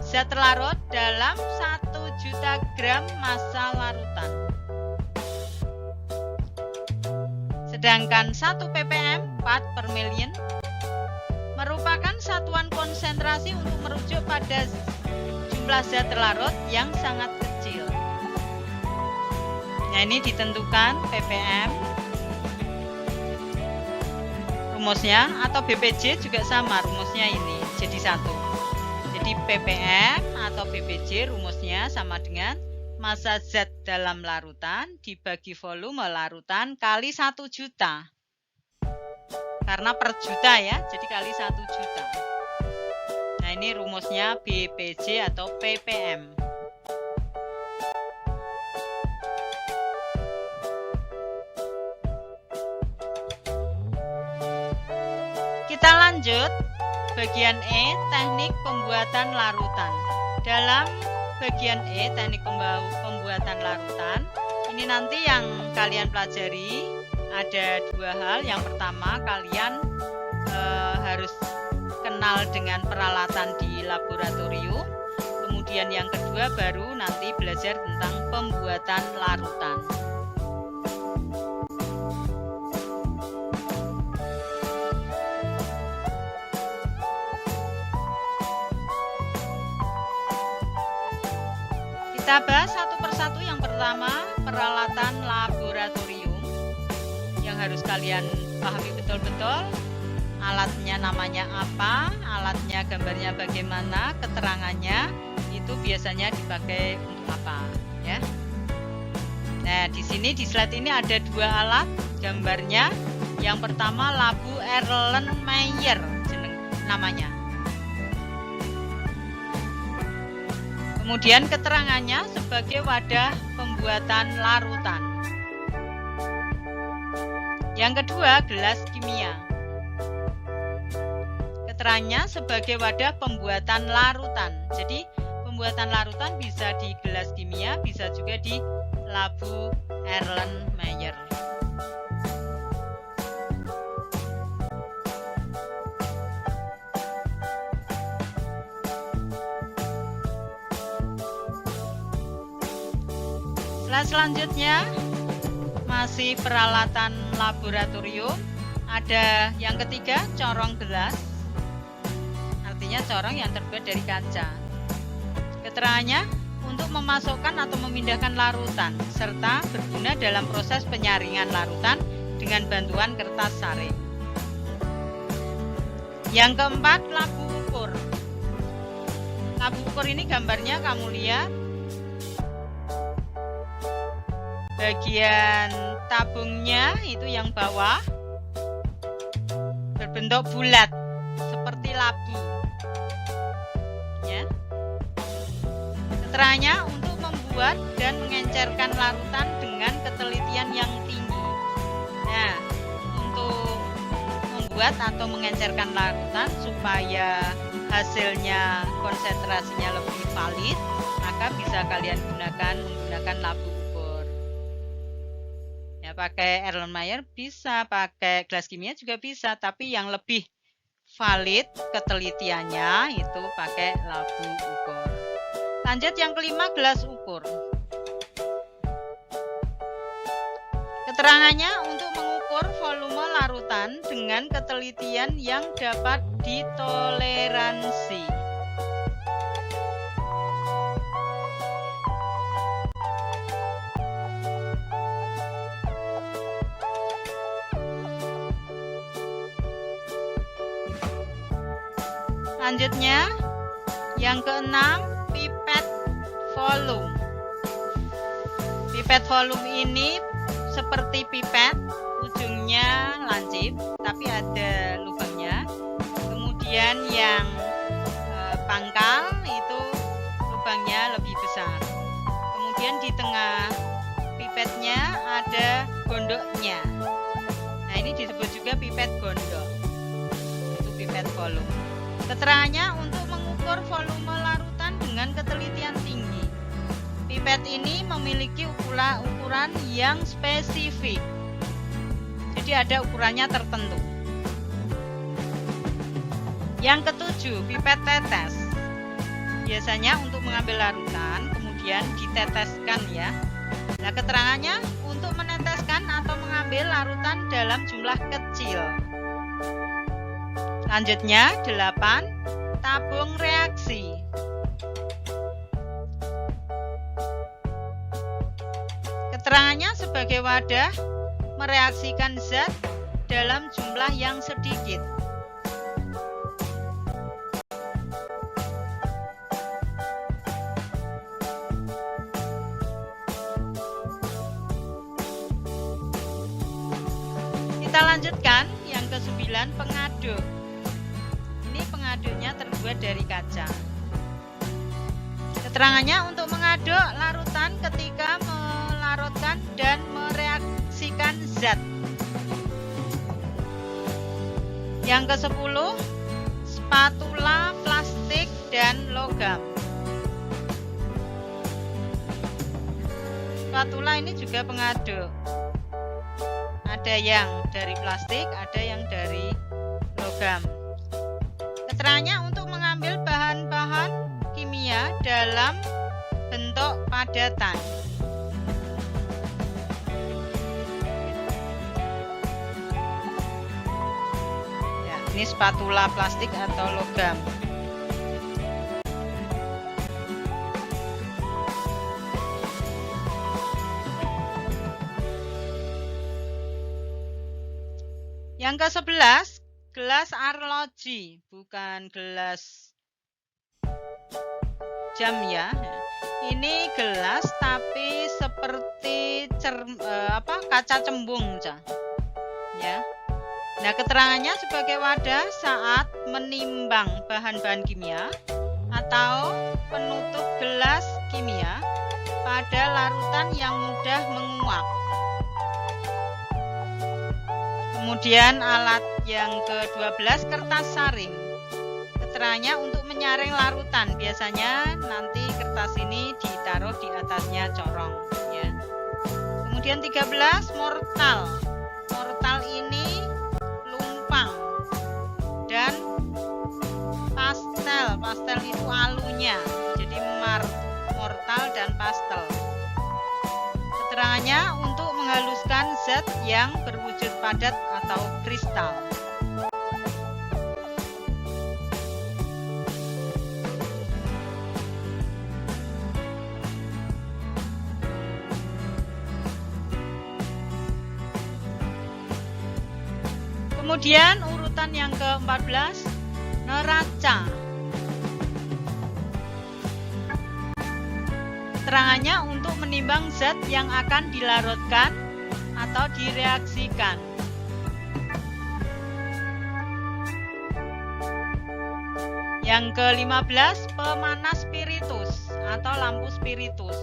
zat larut dalam 1 juta gram massa larutan. Sedangkan 1 ppm part per million merupakan satuan konsentrasi untuk merujuk pada jumlah zat larut yang sangat kecil. Nah, ini ditentukan ppm. Rumusnya atau BPJ juga sama rumusnya, ini jadi satu. Jadi ppm atau BPJ rumusnya sama dengan massa zat dalam larutan dibagi volume larutan kali 1 juta. Karena per juta ya, jadi kali 1 juta. Nah, ini rumusnya BPJ atau ppm. Kita lanjut bagian E, teknik pembuatan larutan. Dalam bagian E, teknik pembuatan larutan, ini nanti yang kalian pelajari ada 2 hal. Yang pertama, kalian harus kenal dengan peralatan di laboratorium. Kemudian yang kedua, baru nanti belajar tentang pembuatan larutan. Kita bahas satu persatu. Yang pertama, peralatan laboratorium yang harus kalian pahami betul-betul. Alatnya namanya apa, alatnya gambarnya bagaimana, keterangannya itu biasanya dipakai untuk apa ya. Nah, di sini di slide ini ada 2 alat gambarnya. Yang pertama labu Erlenmeyer namanya. Kemudian keterangannya sebagai wadah pembuatan larutan. Yang kedua, gelas kimia. Keterangannya sebagai wadah pembuatan larutan. Jadi pembuatan larutan bisa di gelas kimia, bisa juga di labu Erlenmeyer. Selanjutnya masih peralatan laboratorium. Ada yang ketiga, corong gelas, artinya corong yang terbuat dari kaca. Keterangannya untuk memasukkan atau memindahkan larutan serta berguna dalam proses penyaringan larutan dengan bantuan kertas saring. Yang keempat, labu ukur. Labu ukur ini gambarnya kamu lihat. Bagian tabungnya itu yang bawah berbentuk bulat seperti labu. Ya. Keterangannya untuk membuat dan mengencerkan larutan dengan ketelitian yang tinggi. Nah, untuk membuat atau mengencerkan larutan supaya hasilnya konsentrasinya lebih valid, maka bisa kalian menggunakan labu ukur. Ya, pakai Erlenmeyer bisa, pakai gelas kimia juga bisa, tapi yang lebih valid ketelitiannya itu pakai labu ukur. Lanjut yang kelima, gelas ukur. Keterangannya untuk mengukur volume larutan dengan ketelitian yang dapat ditoleransi. Selanjutnya, yang keenam, pipet volume. Pipet volume ini seperti pipet, ujungnya lancip, tapi ada lubangnya. Kemudian yang pangkal itu lubangnya lebih besar. Kemudian di tengah pipetnya ada gondoknya. Nah, ini disebut juga pipet gondok. Itu pipet volume. Keterangannya untuk mengukur volume larutan dengan ketelitian tinggi. Pipet ini memiliki ukuran yang spesifik. Jadi ada ukurannya tertentu. Yang ketujuh, pipet tetes. Biasanya untuk mengambil larutan, kemudian diteteskan ya. Nah, keterangannya untuk meneteskan atau mengambil larutan dalam jumlah kecil. Selanjutnya, 8. Tabung reaksi. Keterangannya sebagai wadah mereaksikan zat dalam jumlah yang sedikit. Kita lanjutkan yang ke-9, pengaduk. Ini pengaduknya terbuat dari kaca. Keterangannya untuk mengaduk larutan ketika melarutkan dan mereaksikan zat. Yang ke-10, spatula plastik dan logam. Spatula ini juga pengaduk. Ada yang dari plastik, ada yang dari logam. Keterangannya untuk mengambil bahan-bahan kimia dalam bentuk padatan. Ya, ini spatula plastik atau logam. Yang ke-11, gelas arloji, bukan gelas jam ya. Ini gelas tapi seperti kaca cembung ya. Nah, keterangannya sebagai wadah saat menimbang bahan-bahan kimia atau penutup gelas kimia pada larutan yang mudah menguap. Kemudian alat yang ke-12, kertas saring. Keterangannya untuk menyaring larutan. Biasanya nanti kertas ini ditaruh di atasnya corong ya. Kemudian 13, mortal. Mortal ini lumpang dan pastel. Pastel itu alunya. Jadi mortal dan pastel. Keterangannya untuk menghaluskan zat yang berwujud padat atau kristal. Kemudian urutan yang ke-14, neraca. Keterangannya untuk menimbang zat yang akan dilarutkan atau direaksikan. Yang ke-15, pemanas spiritus atau lampu spiritus.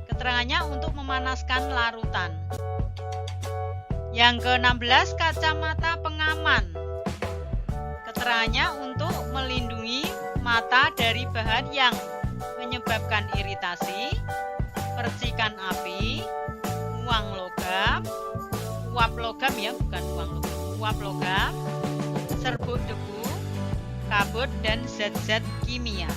Keterangannya untuk memanaskan larutan. Yang ke-16, kacamata pengaman. Keterangannya untuk melindungi mata dari bahan yang menyebabkan iritasi, percikan api, uap logam ya, bukan uang logam, uap logam, serbuk debu, kabut, dan zat-zat kimia.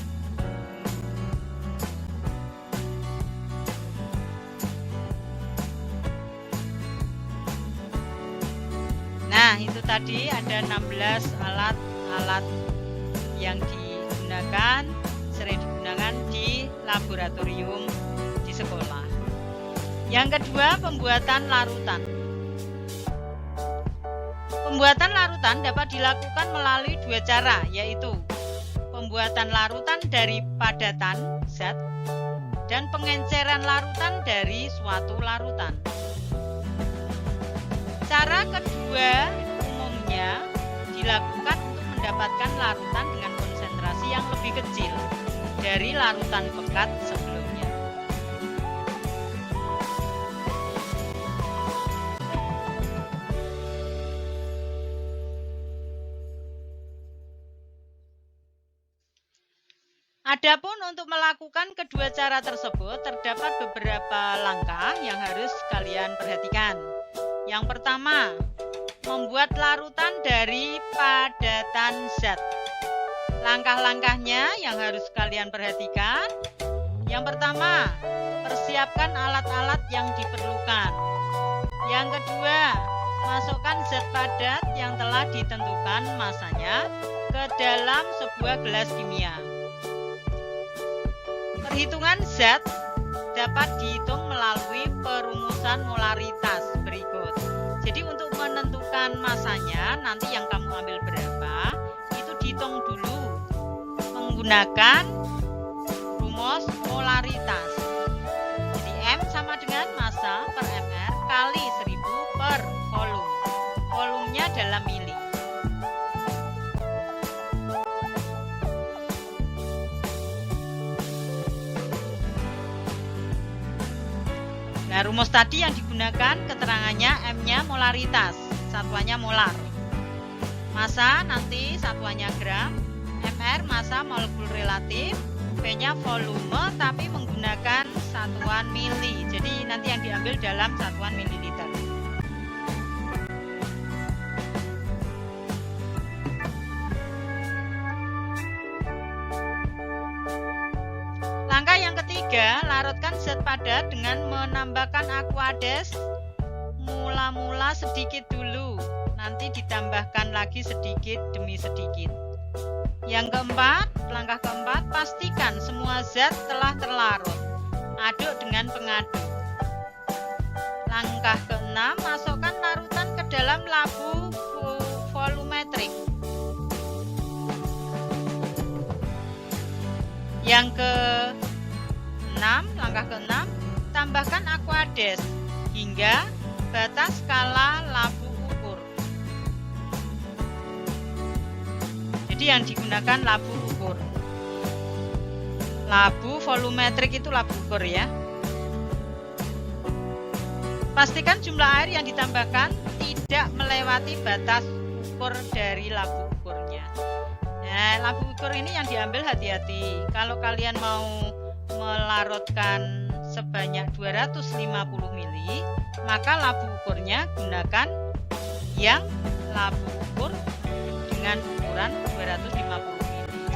Nah, itu tadi ada 16 alat-alat yang sering digunakan di laboratorium di sekolah. Yang kedua, pembuatan larutan. Pembuatan larutan dapat dilakukan melalui dua cara, yaitu pembuatan larutan dari padatan zat dan pengenceran larutan dari suatu larutan. Cara kedua umumnya dilakukan untuk mendapatkan larutan dengan konsentrasi yang lebih kecil dari larutan pekat sebelumnya. Adapun untuk melakukan kedua cara tersebut terdapat beberapa langkah yang harus kalian perhatikan. Yang pertama, membuat larutan dari padatan zat. Langkah-langkahnya yang harus kalian perhatikan. Yang pertama, persiapkan alat-alat yang diperlukan. Yang kedua, masukkan zat padat yang telah ditentukan masanya ke dalam sebuah gelas kimia. Perhitungan zat dapat dihitung melalui perumusan molaritas berikut. Jadi untuk menentukan masanya, nanti yang kamu ambil berapa, itu dihitung dulu menggunakan rumus molaritas. Jadi M sama dengan massa per mR kali 1000 per volume. Volumenya dalam mili. Nah, rumus tadi yang digunakan keterangannya M-nya molaritas, satuannya molar. Massa nanti satuannya gram, mR massa molekul relatif, V-nya volume tapi menggunakan satuan mili. Jadi nanti yang diambil dalam satuan mililiter. Langkah yang ketiga, larutkan zat padat dengan menambahkan aquades mula-mula sedikit dulu, nanti ditambahkan lagi sedikit demi sedikit. Yang keempat, langkah keempat, pastikan semua zat telah terlarut. Aduk dengan pengaduk. Langkah keenam, masukkan larutan ke dalam labu volumetrik. Yang langkah keenam, tambahkan aquades hingga batas skala labu ukur. Jadi yang digunakan labu ukur. Labu volumetrik itu labu ukur ya. Pastikan jumlah air yang ditambahkan tidak melewati batas ukur dari labu ukurnya. Nah, labu ukur ini yang diambil hati-hati. Kalau kalian mau melarutkan sebanyak 250 ml, maka labu ukurnya gunakan yang labu ukur dengan ukuran 250 ml.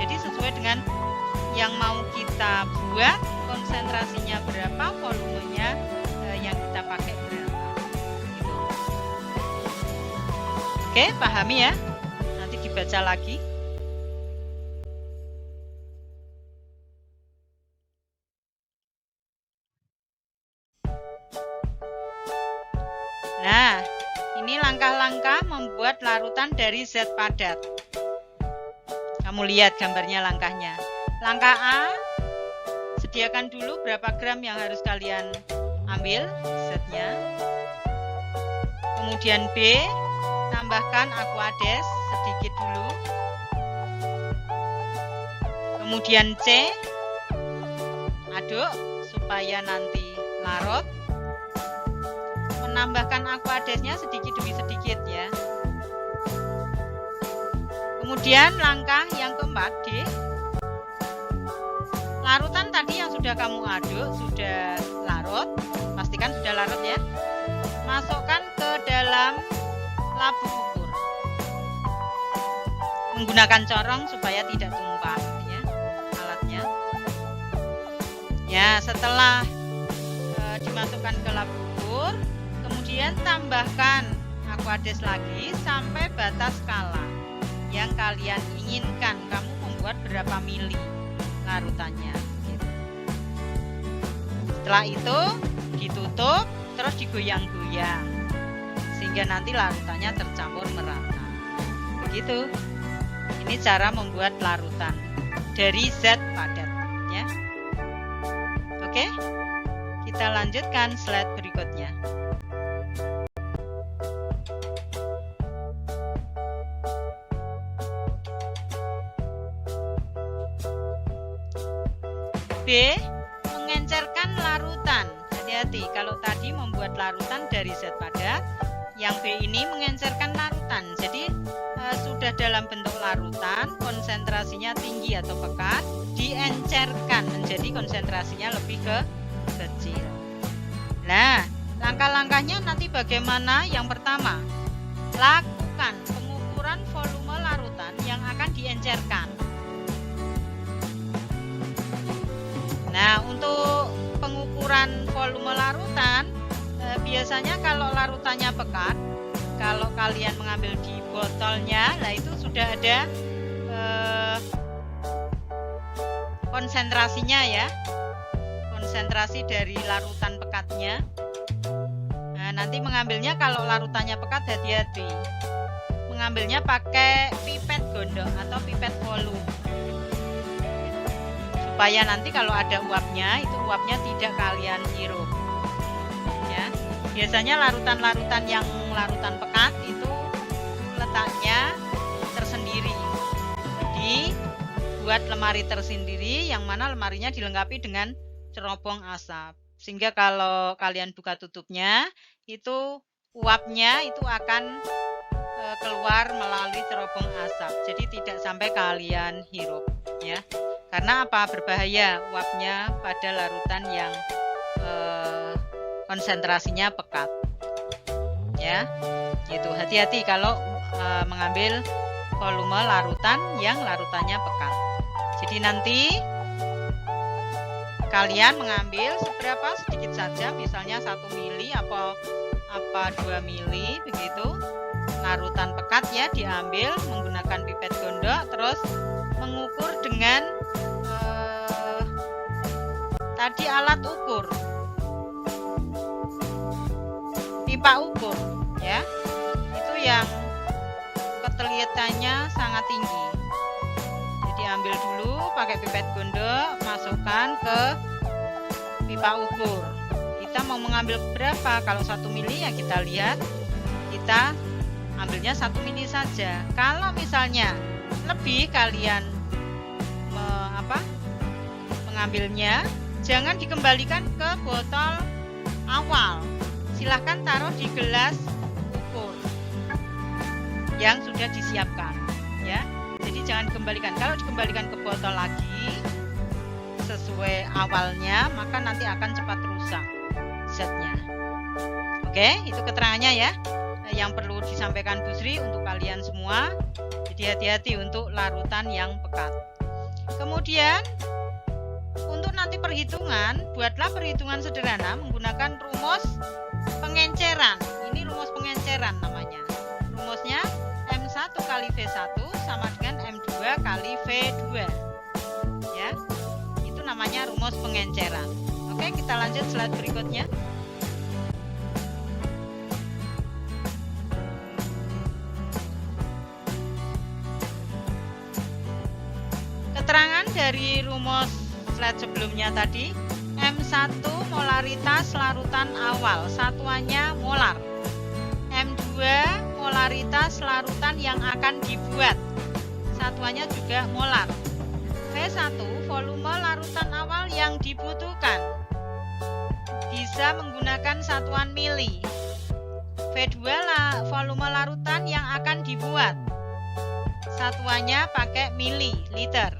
Jadi sesuai dengan yang mau kita buat, konsentrasinya berapa, volumenya yang kita pakai berapa. Gitu. Oke, pahami ya. Nanti dibaca lagi. Nah, ini langkah-langkah membuat larutan dari zat padat. Kamu lihat gambarnya langkahnya. Langkah A, sediakan dulu berapa gram yang harus kalian ambil zatnya. Kemudian B, tambahkan aquades sedikit dulu. Kemudian C, aduk supaya nanti larut. Menambahkan aquadesnya sedikit demi sedikit ya. Kemudian langkah yang keempat D, larutan tadi yang sudah kamu aduk sudah larut, pastikan sudah larut ya. Masukkan ke dalam labu ukur menggunakan corong supaya tidak tumpah ya alatnya. Ya, setelah dimasukkan ke labu ukur, kemudian tambahkan aquades lagi sampai batas skala yang kalian inginkan. Kamu membuat berapa mili larutannya gitu. Setelah itu ditutup, terus digoyang-goyang sehingga nanti larutannya tercampur merata. Begitu. Ini cara membuat larutan dari zat padat ya. Oke. Kita lanjutkan slide berikutnya. B, mengencerkan larutan. Hati-hati, kalau tadi membuat larutan dari zat padat, yang B ini mengencerkan larutan. Jadi sudah dalam bentuk larutan, konsentrasinya tinggi atau pekat, diencerkan menjadi konsentrasinya lebih kecil. Nah, langkah-langkahnya nanti bagaimana? Yang pertama, lakukan pengukuran volume larutan yang akan diencerkan. Nah, untuk pengukuran volume larutan, biasanya kalau larutannya pekat, kalau kalian mengambil di botolnya, nah itu sudah ada konsentrasinya ya, konsentrasi dari larutan pekatnya. Nah, nanti mengambilnya kalau larutannya pekat hati-hati, mengambilnya pakai pipet gondok atau pipet volume, supaya nanti kalau ada uapnya, itu uapnya tidak kalian hirup ya. Biasanya larutan-larutan yang larutan pekat itu letaknya tersendiri, dibuat lemari tersendiri yang mana lemarinya dilengkapi dengan cerobong asap, sehingga kalau kalian buka tutupnya itu uapnya itu akan keluar melalui cerobong asap, jadi tidak sampai kalian hirup ya. Karena apa? Berbahaya uapnya pada larutan yang konsentrasinya pekat ya. Gitu, hati-hati kalau mengambil volume larutan yang larutannya pekat. Jadi nanti kalian mengambil seberapa, sedikit saja, misalnya 1 mili apa 2 mili begitu. Larutan pekat ya, diambil menggunakan pipet gondok, terus mengukur dengan tadi alat ukur, pipa ukur ya, itu yang ketelitannya sangat tinggi. Jadi ambil dulu pakai pipet gondok, masukkan ke pipa ukur. Kita mau mengambil berapa? Kalau 1 mili ya kita lihat, kita ambilnya 1 mili saja. Kalau misalnya lebih kalian mengambilnya, jangan dikembalikan ke botol awal, silahkan taruh di gelas ukur yang sudah disiapkan ya. Jadi jangan dikembalikan. Kalau dikembalikan ke botol lagi sesuai awalnya, maka nanti akan cepat rusak zatnya. Oke, itu keterangannya ya, yang perlu disampaikan Bu Sri untuk kalian semua. Jadi hati-hati untuk larutan yang pekat. Kemudian untuk nanti perhitungan, buatlah perhitungan sederhana menggunakan rumus pengenceran. Ini rumus pengenceran namanya. Rumusnya M1 kali V1 sama dengan M2 kali V2 ya. Itu namanya rumus pengenceran. Oke, kita lanjut slide berikutnya. Keterangan dari rumus slide sebelumnya tadi, M1 molaritas larutan awal, satuannya molar. M2 molaritas larutan yang akan dibuat, satuannya juga molar. V1 volume larutan awal yang dibutuhkan. Bisa menggunakan satuan mili. V2 volume larutan yang akan dibuat. Satuannya pakai mili, liter.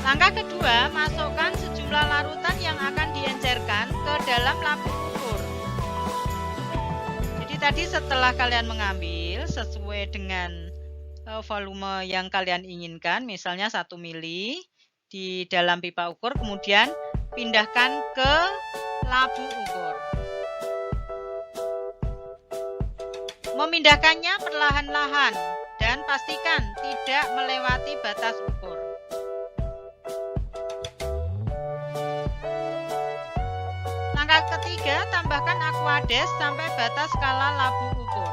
Langkah kedua, masukkan sejumlah larutan yang akan diencerkan ke dalam labu ukur. Jadi tadi setelah kalian mengambil sesuai dengan volume yang kalian inginkan, misalnya 1 mili di dalam pipa ukur, kemudian pindahkan ke labu ukur. Memindahkannya perlahan-lahan dan pastikan tidak melewati batas ukur. Langkah ketiga, tambahkan aquades sampai batas skala labu ukur.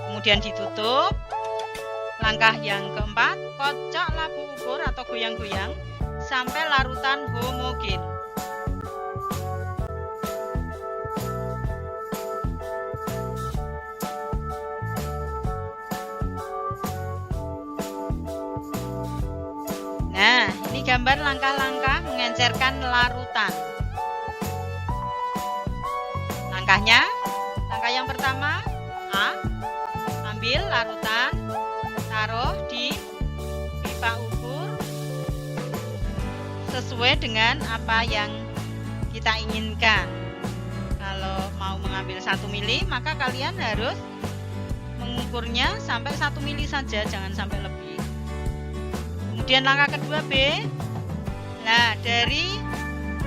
Kemudian ditutup. Langkah yang keempat, kocok labu ukur atau goyang-goyang sampai larutan homogen. Nah, ini gambar langkah-langkah mengencerkan larutan. Langkahnya, langkah yang pertama, A, ambil larutan, taruh di pipa ukur sesuai dengan apa yang kita inginkan. Kalau mau mengambil 1 mili, maka kalian harus mengukurnya sampai 1 mili saja, jangan sampai lebih. Kemudian langkah kedua B. Nah, dari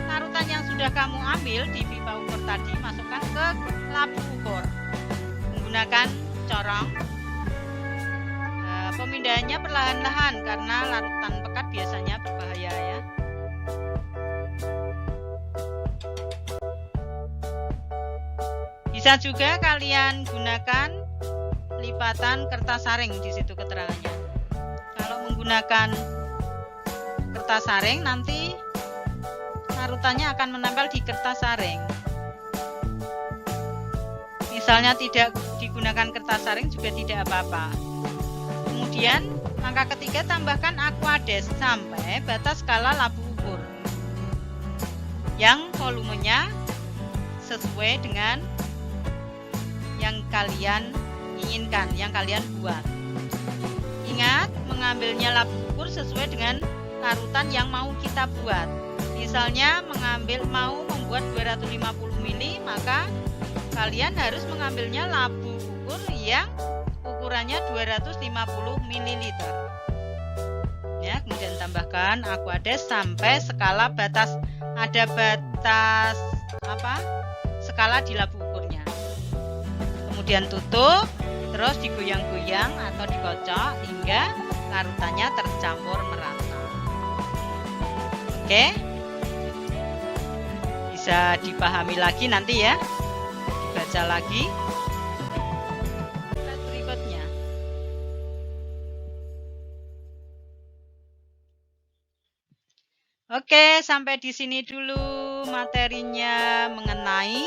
larutan yang sudah kamu ambil di pipa ukur tadi, masukkan ke labu ukur menggunakan corong. Pemindahannya perlahan-lahan karena larutan pekat biasanya berbahaya ya. Bisa juga kalian gunakan lipatan kertas saring, di situ keterangannya. Kalau menggunakan kertas saring, nanti larutannya akan menempel di kertas saring. Misalnya tidak digunakan kertas saring juga tidak apa-apa. Kemudian langkah ketiga, tambahkan aquades sampai batas skala labu ukur yang volumenya sesuai dengan yang kalian inginkan, yang kalian buat. Ingat, mengambilnya labu ukur sesuai dengan larutan yang mau kita buat. Misalnya mau membuat 250 mili, maka kalian harus mengambilnya labu ukur yang ukurannya 250 ml. Ya, kemudian tambahkan aquades sampai skala batas, ada batas skala di labu ukurnya. Kemudian tutup, terus digoyang-goyang atau dikocok hingga larutannya tercampur merata. Oke, bisa dipahami lagi nanti ya, dibaca lagi. Berikutnya, oke, sampai di sini dulu materinya mengenai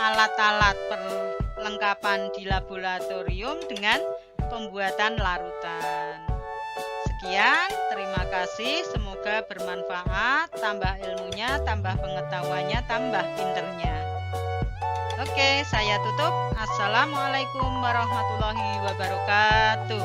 alat-alat perlengkapan di laboratorium dengan pembuatan larutan. Sekian, terima kasih, semoga bermanfaat, tambah ilmunya, tambah pengetahuannya, tambah pinternya. Oke, saya tutup. Assalamualaikum warahmatullahi wabarakatuh.